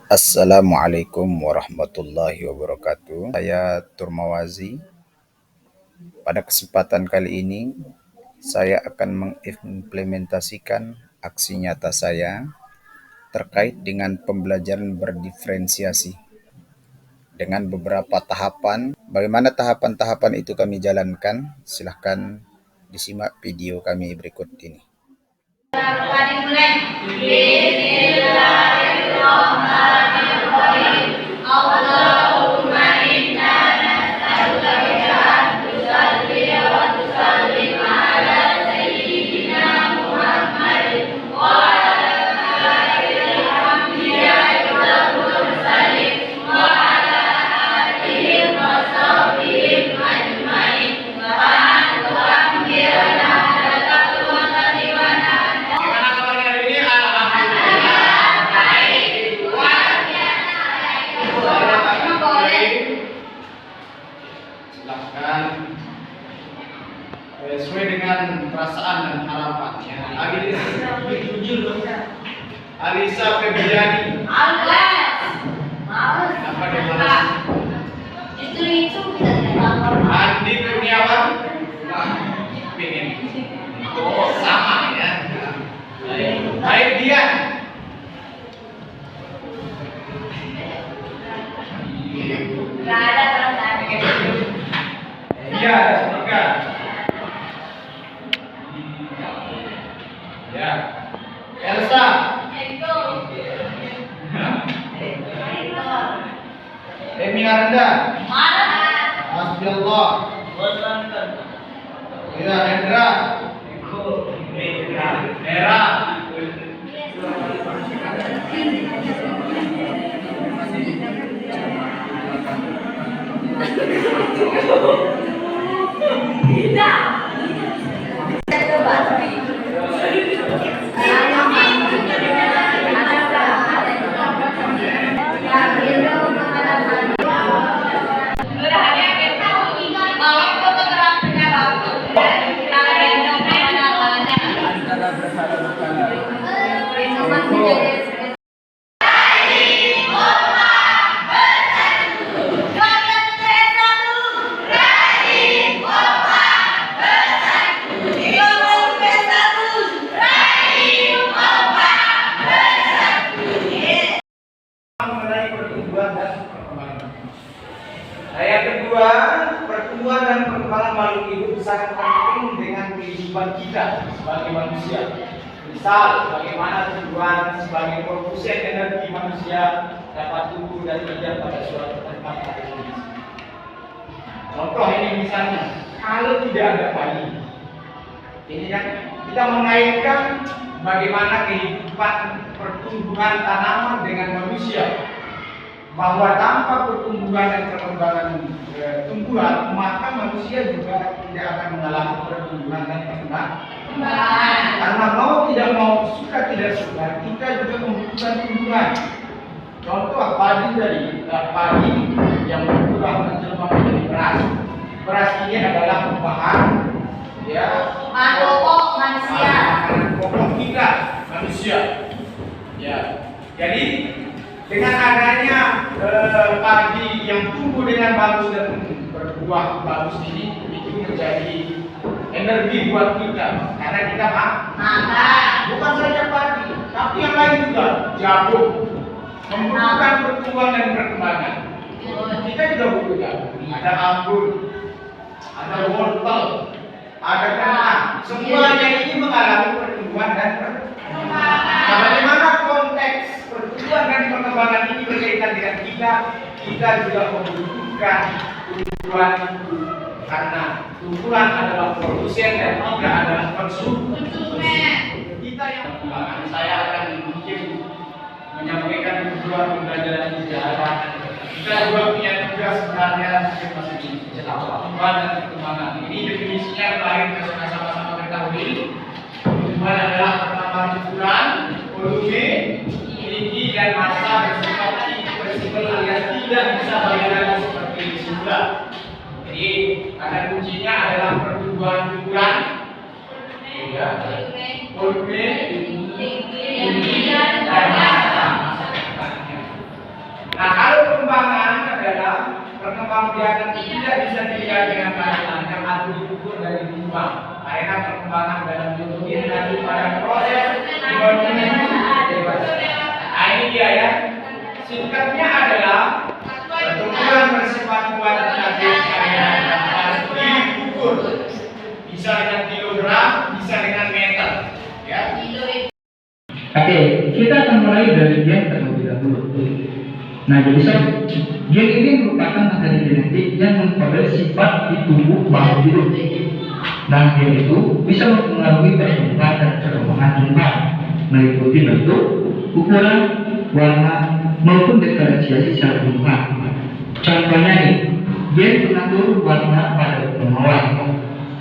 Assalamualaikum warahmatullahi wabarakatuh. Saya Turmawazi. Pada kesempatan kali ini, saya akan mengimplementasikan aksi nyata saya terkait dengan pembelajaran berdiferensiasi dengan beberapa tahapan. Bagaimana tahapan-tahapan itu kami jalankan? Silahkan disimak video kami berikut ini. Silahkan sesuai dengan perasaan dan harapannya. Alisa Febriani. Apa dia mana? Itu Andi Kurniawan. Pengen. Oh, sama ya. Baik dia. Nggak ada perasaan. Iya, ada tiga. Ya. Elsa. Emi Aranda. Mas Billah. Ya, Hendra. Hera. Mengenai pertumbuhan dan perkembangan. Yang kedua, pertumbuhan dan perkembangan makhluk hidup sangat penting dengan kehidupan kita sebagai manusia. Misal, bagaimana tujuan sebagai produsen energi manusia dapat tumbuh dan hidup pada suatu tempat atau kondisi. Contoh ini misalnya, kalau tidak ada padi, ini kan kita mengaitkan bagaimana kehidupan pertumbuhan tanaman dengan manusia, bahwa tanpa pertumbuhan dan perkembangan tumbuhan maka manusia juga tidak akan mengalami pertumbuhan dan perkembangan. Karena mau tidak mau, suka tidak suka, kita juga membutuhkan tumbuhan. Contoh padi tadi, padi yang berkurang menjelma menjadi beras. Beras ini adalah bahan pokok manusia. Pokok kita manusia. Ya. Jadi dengan adanya padi yang tumbuh dengan bagus dan berbuah bagus ini, itu menjadi energi buat kita. Karena kita makan. Bukan saja padi, tapi yang lain juga jagung. Membutuhkan pertumbuhan dan perkembangan. Kita juga butuh jagung. Ada anggur, ada wortel, ada kentang. Semuanya ini mengalami pertumbuhan dan perkembangan. Nah, bagaimana konteks pertumbuhan dan perkembangan ini berkaitan dengan kita? Kita juga membutuhkan tumbuhan itu, karena tumbuhan adalah produsen dan kita adalah konsumen. Kita yang perkembangan, saya akan mungkin menyampaikan tujuan pembelajaran di daerah. Kita juga punya tugas sebenarnya masing-masing. Pertumbuhan dan perkembangan ini definisinya terakhir kita sama-sama ketahui. Pertumbuhan adalah pertambahan ukuran, volume, tinggi dan massa bersifat fleksibel alias tidak bisa bergerak seperti semula. Jadi kata kuncinya adalah pertumbuhan ukuran, volume, tinggi dan massa. Oke, kita akan mulai dari gen terlebih dahulu. Nah, jadi sob, gen ini merupakan materi genetik yang mengkode sifat di tubuh makhluk hidup. Nah, gen itu bisa mempengaruhi pertumbuhan dan perkembangan tumbuhan, meliputi bentuk, ukuran, warna, maupun diferensiasi secara tumbuhan. Contohnya nih, gen pengatur warna pada bunga mawar.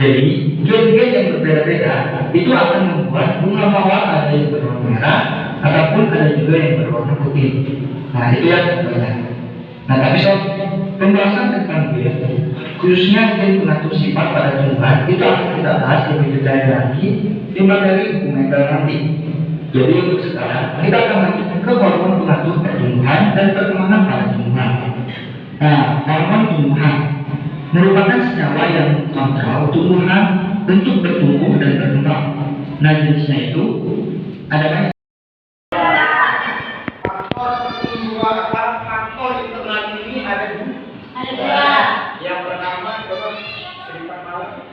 Jadi, gen-gen yang berbeda-beda itu akan membuat bunga mawar ada yang berwarna merah ataupun ada juga yang berwarna putih. Nah, itu yang contohnya. Nah, tapi sob, pembahasan tentang gen, khususnya gen pengatur sifat pada tumbuhan itu akan kita bahas lebih detail lagi di materi dokumenter nanti. Jadi untuk sekarang kita akan lanjut ke hormon pengatur pertumbuhan dan perkembangan pada tumbuhan. Nah, hormon tumbuhan merupakan senyawa yang mengontrol tumbuhan untuk bertumbuh dan berkembang. Nah, jenisnya itu ada faktor internal ini ada dua. Yang pertama coba serikat malam.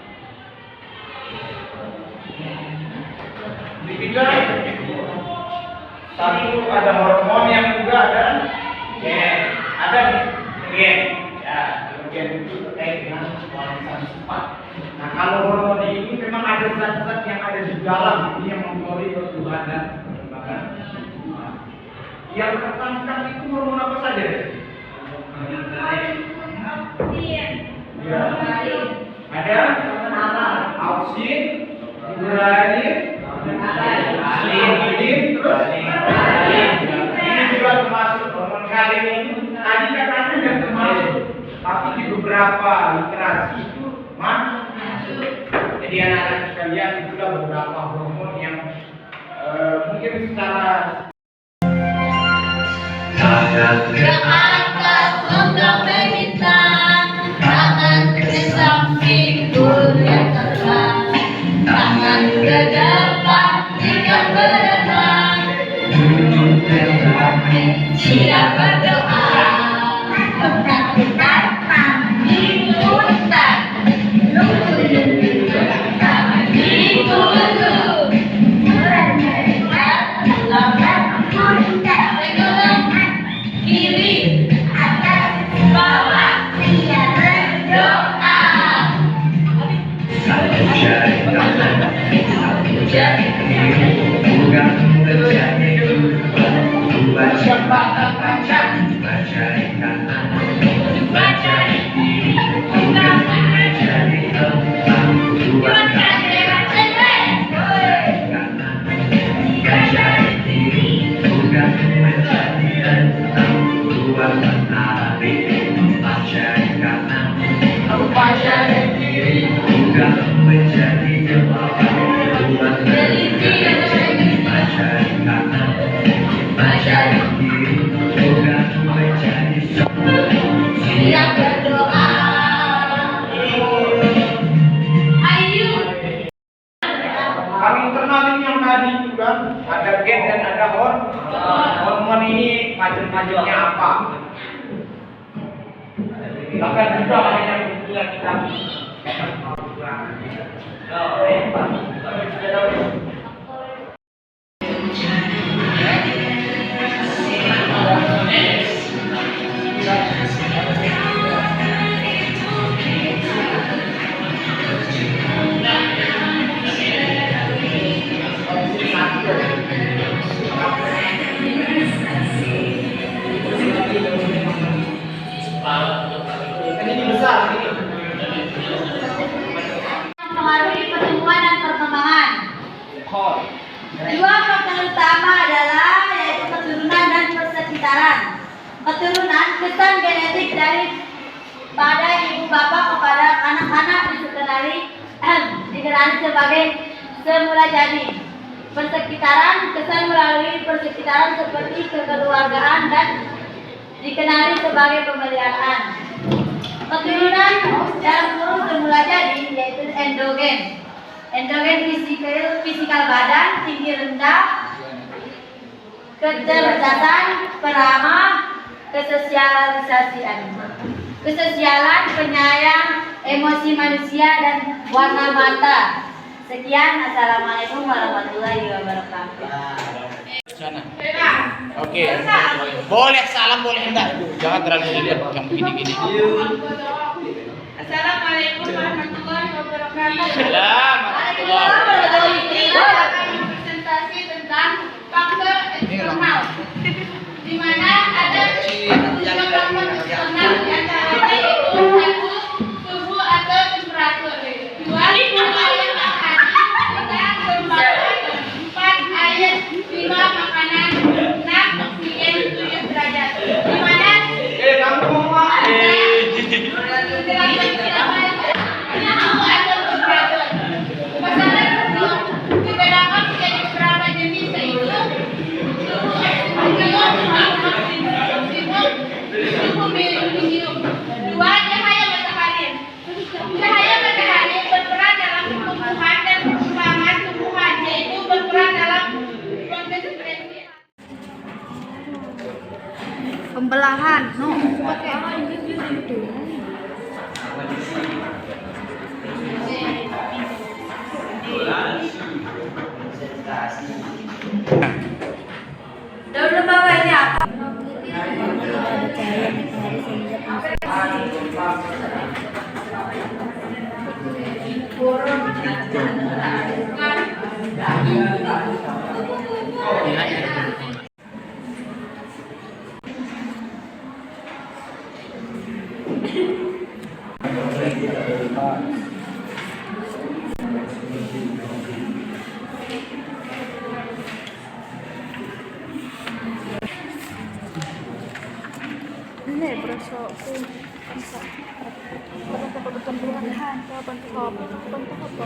Ketiga, satu ada hormon yang juga ada gen. Ada gen. Ya, gen itu terkait dengan kualitas sifat. Nah, kalau hormon ini memang ada zat-zat yang ada di dalam ini yang mempengaruhi pertumbuhan dan perkembangan. Yang tertekankan itu hormon apa saja? Ya. Ada auksin, guranin, linin, terus ini juga termasuk hormon kalin ini. Tadi katanya tidak termasuk, tapi di beberapa literasi itu masuk. Jadi anak-anak sekalian itulah beberapa hormon yang mungkin secara Ke atas logam bintang, tangan ke samping yang terbang, tangan ke depan jika berenang, siap berdoa, ketakutan di hutan, lulu-lulu tangan di bulu, lompat puncak kiri, atas, bawah, siap berdoa. Siap berdoa. Ayo. Kalau internal ini yang tadi itu kan ada gen dan ada hormon ini macam-macamnya apa? Bahkan juga hanya kebetulan kita. Ini besar ini. Mempengaruhi pertumbuhan dan perkembangan. Dua faktor utama adalah yaitu keturunan dan persekitaran. Keturunan kesan genetik dari pada ibu bapak kepada anak-anak dikenali sebagai semula jadi. Persekitaran kesan melalui persekitaran seperti kekeluargaan dan dikenali sebagai pemeliharaan. Keturunan dalam kurung semula jadi yaitu endogen. Endogen fisikal badan, tinggi rendah, kecerdasan, peramah, kesosialan, penyayang, emosi manusia dan warna mata. Sekian, assalamualaikum warahmatullahi wabarakatuh. sana. Oke. Boleh salam, boleh enggak? Jangan terlalu dilihat yang begini-gini. Assalamualaikum warahmatullahi wabarakatuh. Assalamualaikum. Kita akan presentasi tentang faktor eksternal, di mana ada 3 faktor eksternal di antaranya yaitu 1. Suhu atau temperatur, 2. Air makanan, 3. Kelembapan, 4. Air, 5. Makanan, 6. Oksigen 7 derajat. Di mana dibedakan menjadi beberapa jenis, yaitu suhu eksternal, suhu minimum. 2. Cahaya matahari. Cahaya matahari berperan dalam pertumbuhan dan perkembangan tumbuhan, yaitu berperan dalam fotosintesis. Pembelahan, Udah bawa ini apa? Ini berasa aku bisa pertumbuhan bentuk apa?